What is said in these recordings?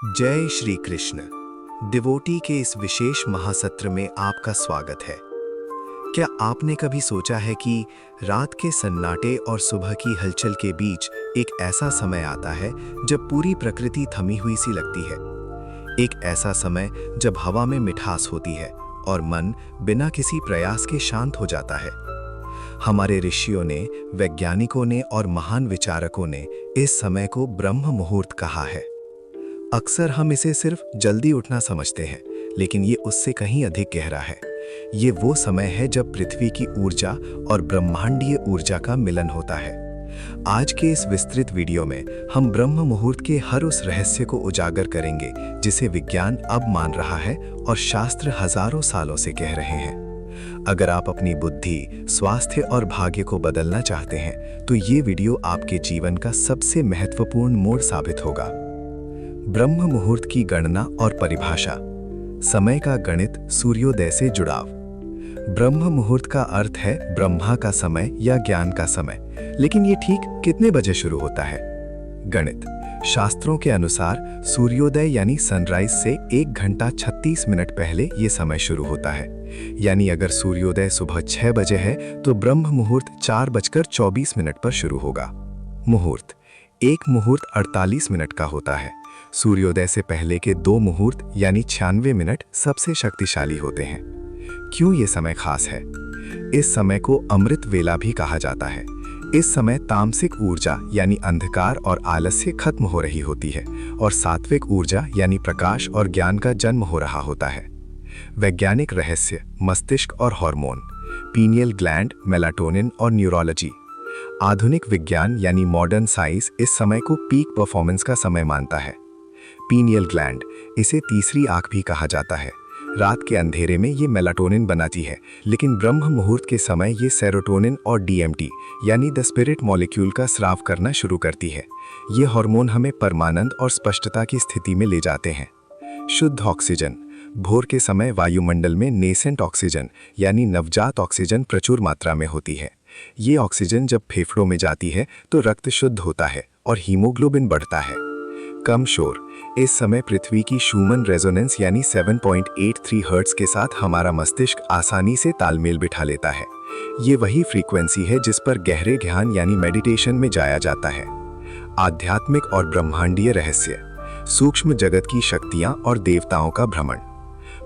जय श्री कृष्ण। डिवोटी के इस विशेष महासत्र में आपका स्वागत है। क्या आपने कभी सोचा है कि रात के सन्नाटे और सुबह की हलचल के बीच एक ऐसा समय आता है जब पूरी प्रकृति थमी हुई सी लगती है। एक ऐसा समय जब हवा में मिठास होती है और मन बिना किसी प्रयास के शांत हो जाता है। हमारे ऋषियों ने, वैज्ञानिकों ने और महान विचारकों ने इस समय को ब्रह्म मुहूर्त कहा है। अक्सर हम इसे सिर्फ जल्दी उठना समझते हैं, लेकिन ये उससे कहीं अधिक गहरा है। ये वो समय है जब पृथ्वी की ऊर्जा और ब्रह्मांडीय ऊर्जा का मिलन होता है। आज के इस विस्तृत वीडियो में हम ब्रह्म मुहूर्त के हर उस रहस्य को उजागर करेंगे जिसे विज्ञान अब मान रहा है और शास्त्र हजारों सालों से कह रहे हैं। अगर आप अपनी बुद्धि, स्वास्थ्य और भाग्य को बदलना चाहते हैं तो ये वीडियो आपके जीवन का सबसे महत्वपूर्ण मोड़ साबित होगा। ब्रह्म मुहूर्त की गणना और परिभाषा। समय का गणित, सूर्योदय से जुड़ाव। ब्रह्म मुहूर्त का अर्थ है ब्रह्मा का समय या ज्ञान का समय, लेकिन ये ठीक कितने बजे शुरू होता है? गणित। शास्त्रों के अनुसार सूर्योदय यानी सनराइज से 1 घंटा 36 मिनट पहले ये समय शुरू होता है। यानी अगर सूर्योदय सुबह 6 बजे है तो ब्रह्म मुहूर्त 4:24 पर शुरू होगा। मुहूर्त। एक मुहूर्त 48 मिनट का होता है। सूर्योदय से पहले के 2 मुहूर्त यानी 96 मिनट सबसे शक्तिशाली होते हैं। क्यों ये समय खास है? इस समय को अमृत वेला भी कहा जाता है। इस समय तामसिक ऊर्जा यानी अंधकार और आलस्य खत्म हो रही होती है और सात्विक ऊर्जा यानी प्रकाश और ज्ञान का जन्म हो रहा होता है। वैज्ञानिक रहस्य, मस्तिष्क और हार्मोन, पीनियल ग्लैंड, मेलाटोनिन और न्यूरोलॉजी। आधुनिक विज्ञान यानी मॉडर्न साइंस इस समय को पीक परफॉर्मेंस का समय मानता है। पीनियल ग्लैंड, इसे तीसरी आंख भी कहा जाता है। रात के अंधेरे में ये मेलाटोनिन बनाती है, लेकिन ब्रह्म मुहूर्त के समय ये सेरोटोनिन और डीएमटी यानी द स्पिरिट मॉलिक्यूल का स्राव करना शुरू करती है। ये हार्मोन हमें परमानंद और स्पष्टता की स्थिति में ले जाते हैं। शुद्ध ऑक्सीजन। भोर के समय वायुमंडल में नेसेंट ऑक्सीजन यानी नवजात ऑक्सीजन प्रचुर मात्रा में होती है। ये ऑक्सीजन जब फेफड़ों में जाती है तो रक्त शुद्ध होता है और हीमोग्लोबिन बढ़ता है। कम शोर। इस समय पृथ्वी की शूमन रेजोनेंस यानी 7.83 हर्ट्ज के साथ हमारा मस्तिष्क आसानी से तालमेल बिठा लेता है। ये वही फ्रीक्वेंसी है जिस पर गहरे ध्यान यानी मेडिटेशन में जाया जाता है। आध्यात्मिक और ब्रह्मांडीय रहस्य। सूक्ष्म जगत की शक्तियां और देवताओं का भ्रमण।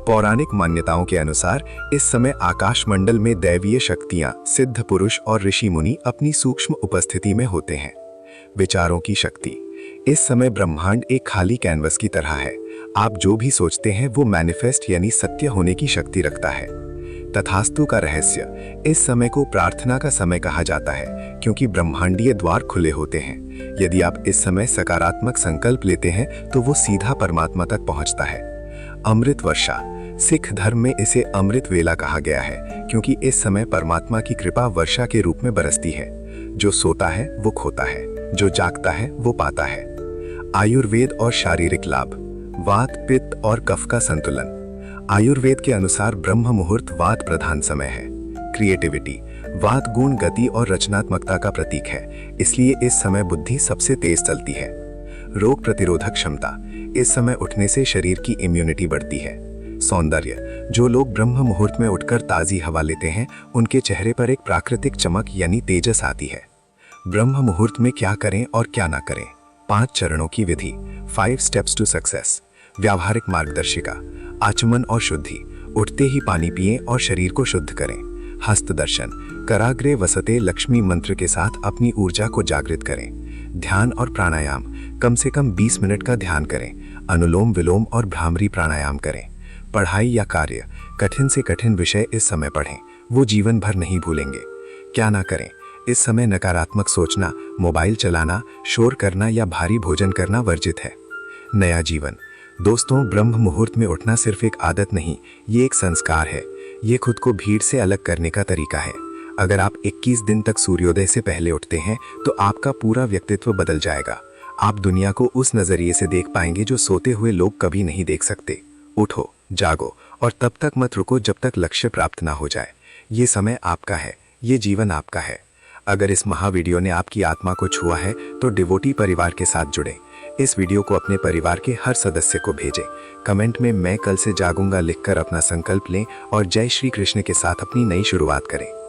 पौराणिक मान्यताओं के अनुसार इस समय आकाशमंडल में दैवीय शक्तियां, सिद्ध पुरुष और ऋषि मुनि अपनी सूक्ष्म उपस्थिति में होते हैं। विचारों की शक्ति। इस समय ब्रह्मांड एक खाली कैनवस की तरह है। आप जो भी सोचते हैं वो मैनिफेस्ट यानी सत्य होने की शक्ति रखता है। तथास्तु का रहस्य। इस समय को प्रार्थना का समय कहा जाता है क्योंकि ब्रह्मांडीय द्वार खुले होते हैं। यदि आप इस समय सकारात्मक संकल्प लेते हैं तो वो सीधा परमात्मा तक पहुंचता है। अमृत वर्षा। सिख धर्म में इसे अमृत वेला कहा गया है क्योंकि इस समय परमात्मा की कृपा वर्षा के रूप में बरसती है। जो सोता है वो खोता है, जो जागता है वो पाता है। आयुर्वेद और शारीरिक लाभ। वात, पित्त और कफ का संतुलन। आयुर्वेद के अनुसार ब्रह्म मुहूर्त वात प्रधान समय है। क्रिएटिविटी। वात गुण, गति और रचनात्मकता का प्रतीक है, इसलिए इस समय बुद्धि सबसे तेज चलती है। रोग प्रतिरोधक क्षमता। इस समय उठने से शरीर की इम्यूनिटी बढ़ती है। सौंदर्य। जो लोग ब्रह्म मुहूर्त में उठकर ताजी हवा लेते हैं उनके चेहरे पर एक प्राकृतिक चमक यानी तेजस आती है। ब्रह्म मुहूर्त में क्या करें और क्या ना करें। 5 चरणों की विधि। 5 स्टेप्स टू सक्सेस। व्यावहारिक मार्गदर्शिका। आचमन और शुद्धि। उठते ही पानी पिएं और शरीर को शुद्ध करें। हस्त दर्शन। कराग्रे वसते लक्ष्मी मंत्र के साथ अपनी ऊर्जा को जागृत करें। ध्यान और प्राणायाम। कम से कम 20 मिनट का ध्यान करें। अनुलोम विलोम और भ्रामरी प्राणायाम करें। पढ़ाई या कार्य। कठिन से कठिन विषय इस समय पढ़ें, वो जीवन भर नहीं भूलेंगे। क्या ना करें। इस समय नकारात्मक सोचना, मोबाइल चलाना, शोर करना या भारी भोजन करना वर्जित है। नया जीवन। दोस्तों, ब्रह्म मुहूर्त में उठना सिर्फ एक आदत नहीं, ये एक संस्कार है। ये खुद को भीड़ से अलग करने का तरीका है। अगर आप 21 दिन तक सूर्योदय से पहले उठते हैं तो आपका पूरा व्यक्तित्व बदल जाएगा। आप दुनिया को उस नजरिए से देख पाएंगे जो सोते हुए लोग कभी नहीं देख सकते। उठो, जागो और तब तक मत रुको जब तक लक्ष्य प्राप्त ना हो जाए। ये समय आपका है, ये जीवन आपका है। अगर इस महावीडियो ने आपकी आत्मा को छुआ है तो डिवोटी परिवार के साथ जुड़ें। इस वीडियो को अपने परिवार के हर सदस्य को भेजें। कमेंट में मैं कल से जागूंगा लिखकर अपना संकल्प लें और जय श्री कृष्ण के साथ अपनी नई शुरुआत करें।